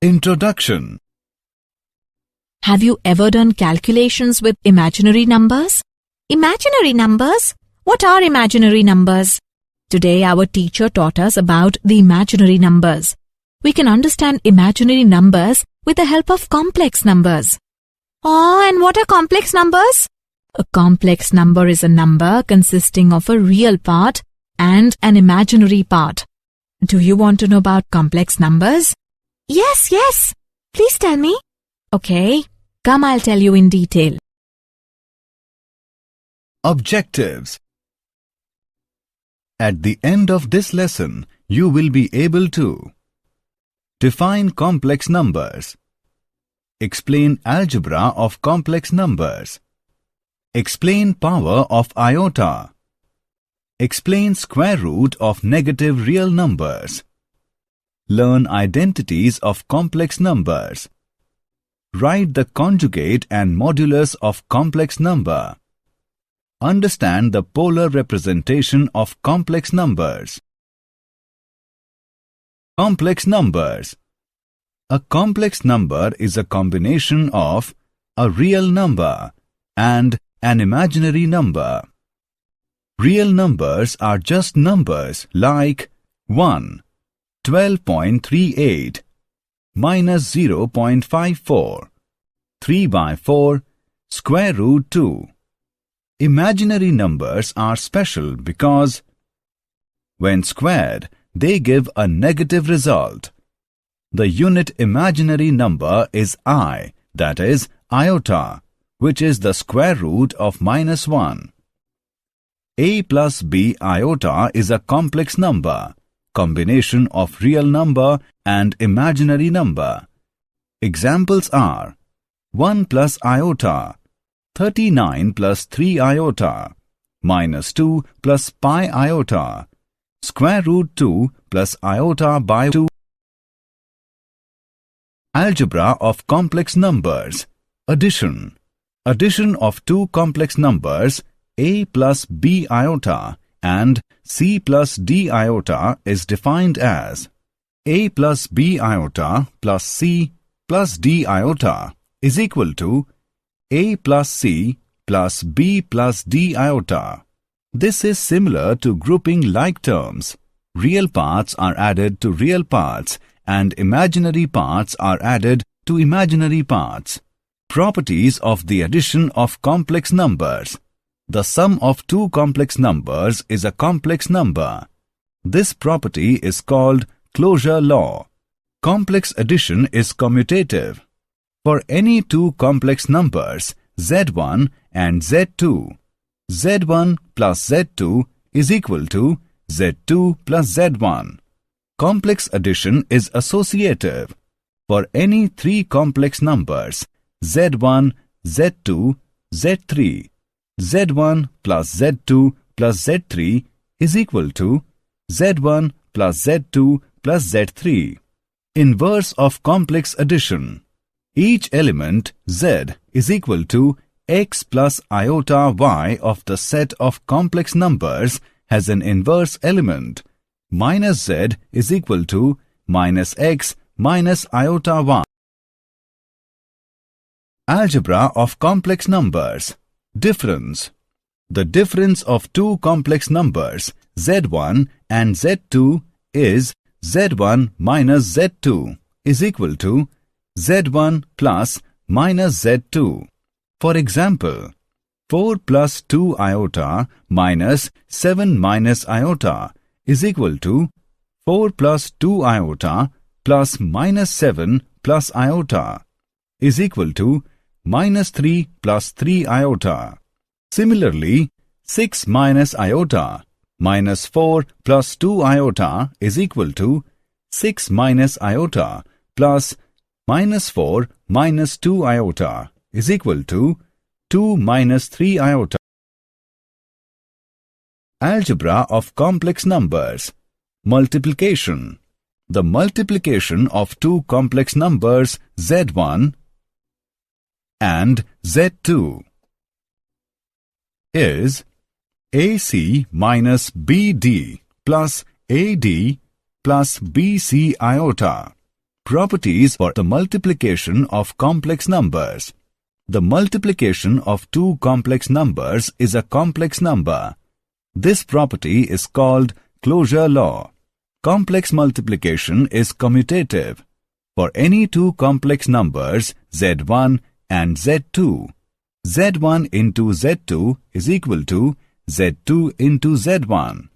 Introduction. Have you ever done calculations with imaginary numbers? Imaginary numbers? What are imaginary numbers? Today our teacher taught us about the imaginary numbers. We can understand imaginary numbers with the help of complex numbers. Oh, and what are complex numbers? A complex number is a number consisting of a real part and an imaginary part. Do you want to know about complex numbers? Yes. Please tell me. Okay, come I'll tell you in detail. Objectives. At the end of this lesson, you will be able to define complex numbers, explain algebra of complex numbers, explain power of iota, explain square root of negative real numbers, learn identities of complex numbers, write the conjugate and modulus of complex number, understand the polar representation of complex numbers. Complex numbers. A complex number is a combination of a real number and an imaginary number. Real numbers are just numbers like 1, 12.38, minus 0.54, 3 by 4, square root 2. Imaginary numbers are special because when squared, they give a negative result. The unit imaginary number is I, that is iota, which is the square root of minus 1. A plus b iota is a complex number, combination of real number and imaginary number. Examples are 1 plus iota, 39 plus 3 iota, minus 2 plus pi iota, square root 2 plus iota by 2. Algebra of complex numbers. Addition. Addition of two complex numbers a plus b iota and c plus d iota is defined as a plus b iota plus c plus d iota is equal to a plus c plus b plus d iota. This is similar to grouping like terms. Real parts are added to real parts and imaginary parts are added to imaginary parts. Properties of the addition of complex numbers. The sum of two complex numbers is a complex number. This property is called closure law. Complex addition is commutative. For any two complex numbers, z1 and z2, z1 plus z2 is equal to z2 plus z1. Complex addition is associative. For any three complex numbers, z1, z2, z3, z1 plus z2 plus z3 is equal to z1 plus z2 plus z3. Inverse of complex addition. Each element z is equal to x plus iota y of the set of complex numbers has an inverse element. Minus z is equal to minus x minus iota y. Algebra of complex numbers. Difference. The difference of two complex numbers z1 and z2 is z1 minus z2 is equal to z1 plus minus z2. For example, 4 plus 2 iota minus 7 minus iota is equal to 4 plus 2 iota plus minus 7 plus iota is equal to minus 3 plus 3 iota. Similarly, 6 minus iota minus 4 plus 2 iota is equal to 6 minus iota plus minus 4 minus 2 iota is equal to 2 minus 3 iota. Algebra of complex numbers. Multiplication. The multiplication of two complex numbers z1 and z2 is AC minus BD plus AD plus BC iota. Properties for the multiplication of complex numbers. The multiplication of two complex numbers is a complex number. This property is called closure law. Complex multiplication is commutative. For any two complex numbers Z1 and Z2, Z1 into Z2 is equal to Z2 into Z1.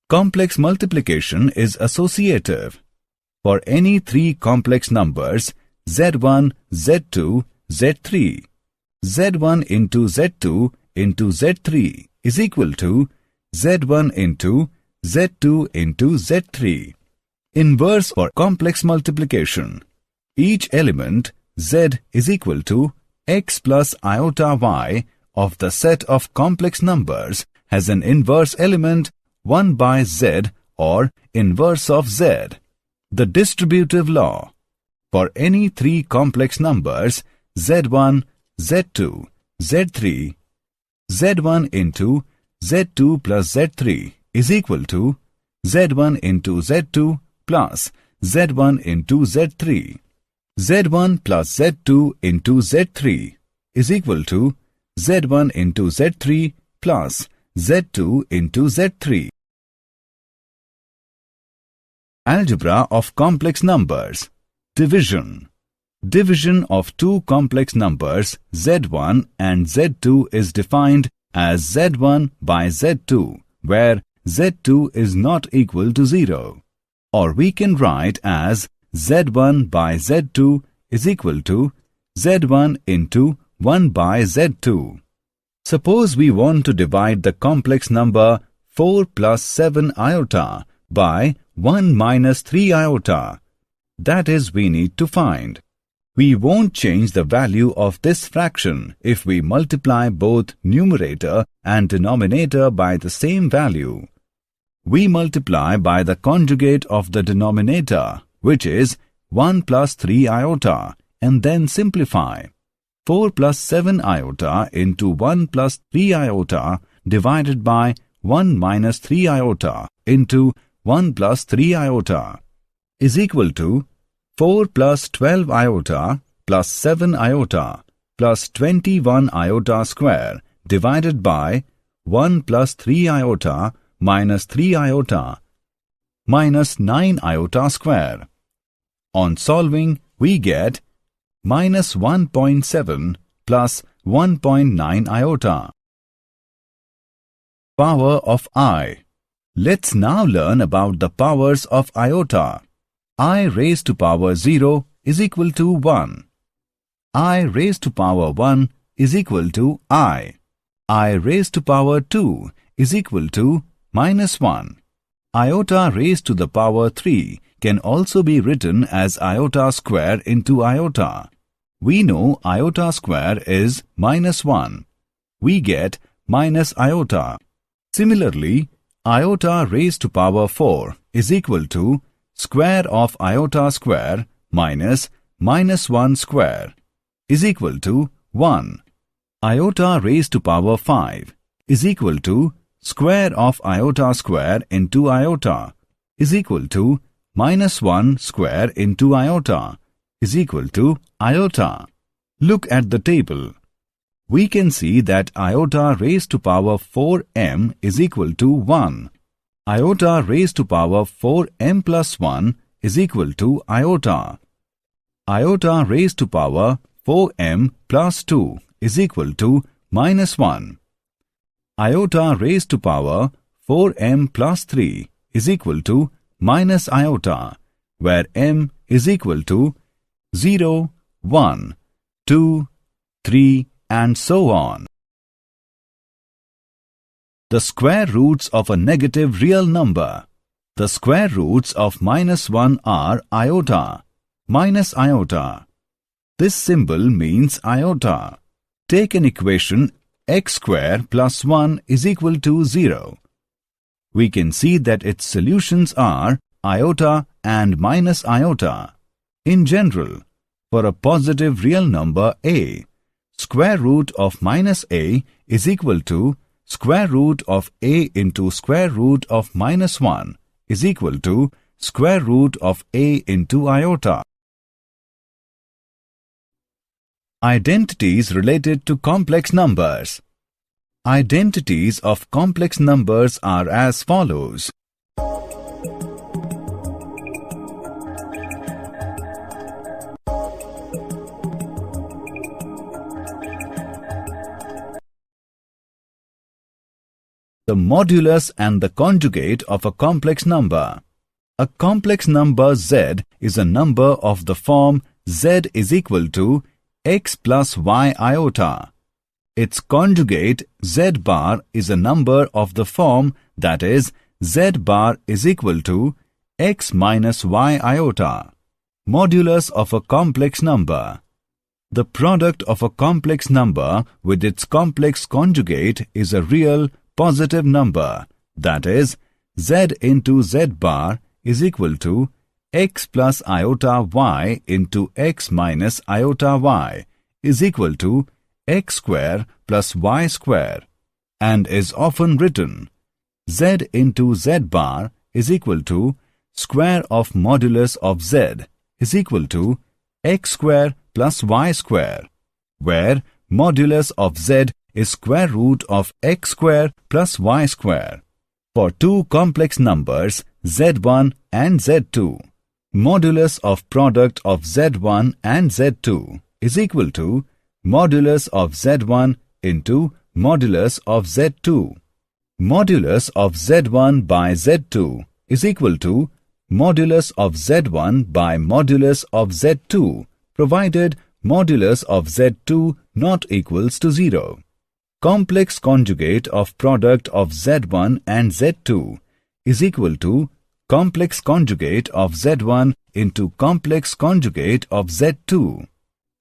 Complex multiplication is associative. For any three complex numbers Z1, Z2, Z3, Z1 into Z2 into Z3 is equal to Z1 into Z2 into Z3. Inverse for complex multiplication. Each element Z is equal to x plus iota y of the set of complex numbers has an inverse element 1 by Z or inverse of Z. The distributive law. For any three complex numbers Z1, Z2, Z3, Z1 into Z2 plus Z3 is equal to Z1 into Z2 plus Z1 into Z3. Z1 plus Z2 into Z3 is equal to Z1 into Z3 plus Z2 into Z3. Algebra of complex numbers. Division. Division of two complex numbers Z1 and Z2 is defined as Z1 by Z2, where Z2 is not equal to 0. Or we can write as Z1 by Z2 is equal to Z1 into 1 by Z2. Suppose we want to divide the complex number 4 plus 7 iota by 1 minus 3 iota. That is, we need to find. We won't change the value of this fraction if we multiply both numerator and denominator by the same value. We multiply by the conjugate of the denominator, which is 1 plus 3 iota, and then simplify. 4 plus 7 iota into 1 plus 3 iota divided by 1 minus 3 iota into 1 plus 3 iota is equal to 4 plus 12 iota plus 7 iota plus 21 iota square divided by 1 plus 3 iota minus 3 iota minus 9 iota square. On solving, we get minus 1.7 plus 1.9 iota. Power of I. Let's now learn about the powers of iota. I raised to power 0 is equal to 1. I raised to power 1 is equal to I. I raised to power 2 is equal to minus 1. Iota raised to the power 3 can also be written as iota square into iota. We know iota square is minus 1. We get minus iota. Similarly, iota raised to power 4 is equal to square of iota square minus minus 1 square is equal to 1. Iota raised to power 5 is equal to square of iota square into iota is equal to minus 1 square into iota is equal to iota. Look at the table. We can see that iota raised to power 4m is equal to 1. Iota raised to power 4m plus 1 is equal to iota. Iota raised to power 4m plus 2 is equal to minus 1. Iota raised to power 4m plus 3 is equal to minus iota, where m is equal to 0, 1, 2, 3 and so on. The square roots of a negative real number. The square roots of minus 1 are iota, minus iota. This symbol means iota. Take an equation x square plus 1 is equal to 0. We can see that its solutions are iota and minus iota. In general, for a positive real number a, square root of minus a is equal to square root of a into square root of minus 1 is equal to square root of a into iota. Identities related to complex numbers. Identities of complex numbers are as follows. The modulus and the conjugate of a complex number. A complex number z is a number of the form z is equal to x plus y iota. Its conjugate z bar is a number of the form that is z bar is equal to x minus y iota. Modulus of a complex number. The product of a complex number with its complex conjugate is a real positive number, that is, z into z bar is equal to x plus iota y into x minus iota y is equal to x square plus y square, and is often written z into z bar is equal to square of modulus of z is equal to x square plus y square, where modulus of z is square root of x square plus y square. For two complex numbers z1 and z2, modulus of product of z1 and z2 is equal to modulus of z1 into modulus of z2. Modulus of z1 by z2 is equal to modulus of z1 by modulus of z2, provided modulus of z2 not equals to 0. Complex conjugate of product of z1 and z2 is equal to complex conjugate of z1 into complex conjugate of z2.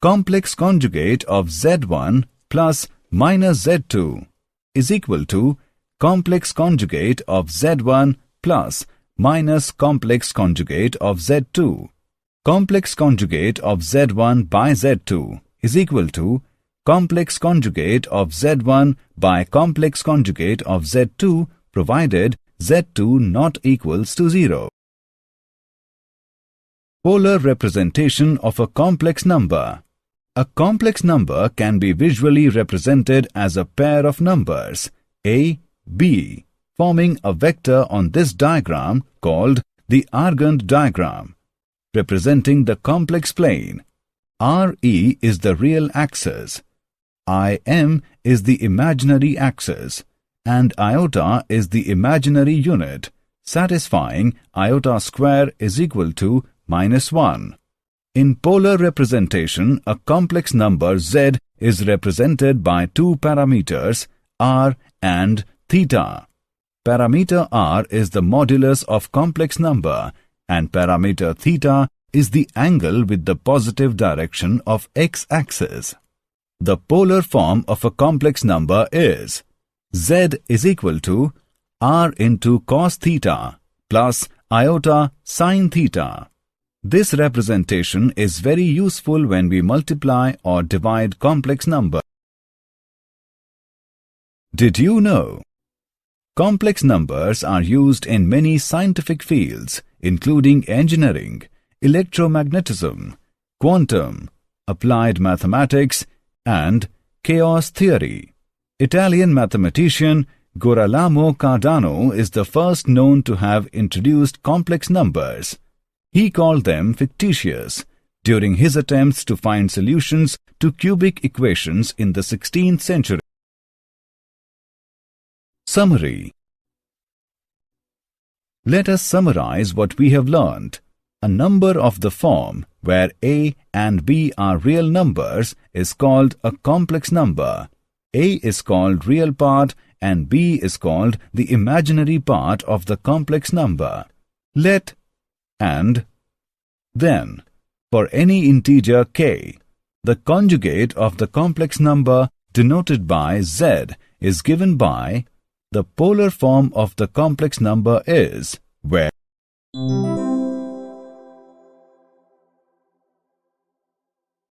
Complex conjugate of z1 plus minus z2 is equal to complex conjugate of z1 plus minus complex conjugate of z2. Complex conjugate of z1 by z2 is equal to complex conjugate of z1 by complex conjugate of z2, provided z2 not equals to 0. Polar representation of a complex number. A complex number can be visually represented as a pair of numbers a, b, forming a vector on this diagram called the Argand diagram, representing the complex plane. RE is the real axis, IM is the imaginary axis, and iota is the imaginary unit, satisfying iota square is equal to -1. In polar representation, a complex number z is represented by two parameters r and theta. Parameter r is the modulus of complex number, and parameter theta is the angle with the positive direction of x-axis. The polar form of a complex number is z is equal to r into cos theta plus iota sin theta. This representation is very useful when we multiply or divide complex numbers. Did you know? Complex numbers are used in many scientific fields, including engineering, electromagnetism, quantum, applied mathematics, and chaos theory. Italian mathematician Girolamo Cardano is the first known to have introduced complex numbers. He called them fictitious during his attempts to find solutions to cubic equations in the 16th century. Summary. Let us summarize what we have learned. A number of the form where a and b are real numbers is called a complex number. A is called real part and b is called the imaginary part of the complex number. Let and then, for any integer k, the conjugate of the complex number denoted by z is given by the polar form of the complex number is where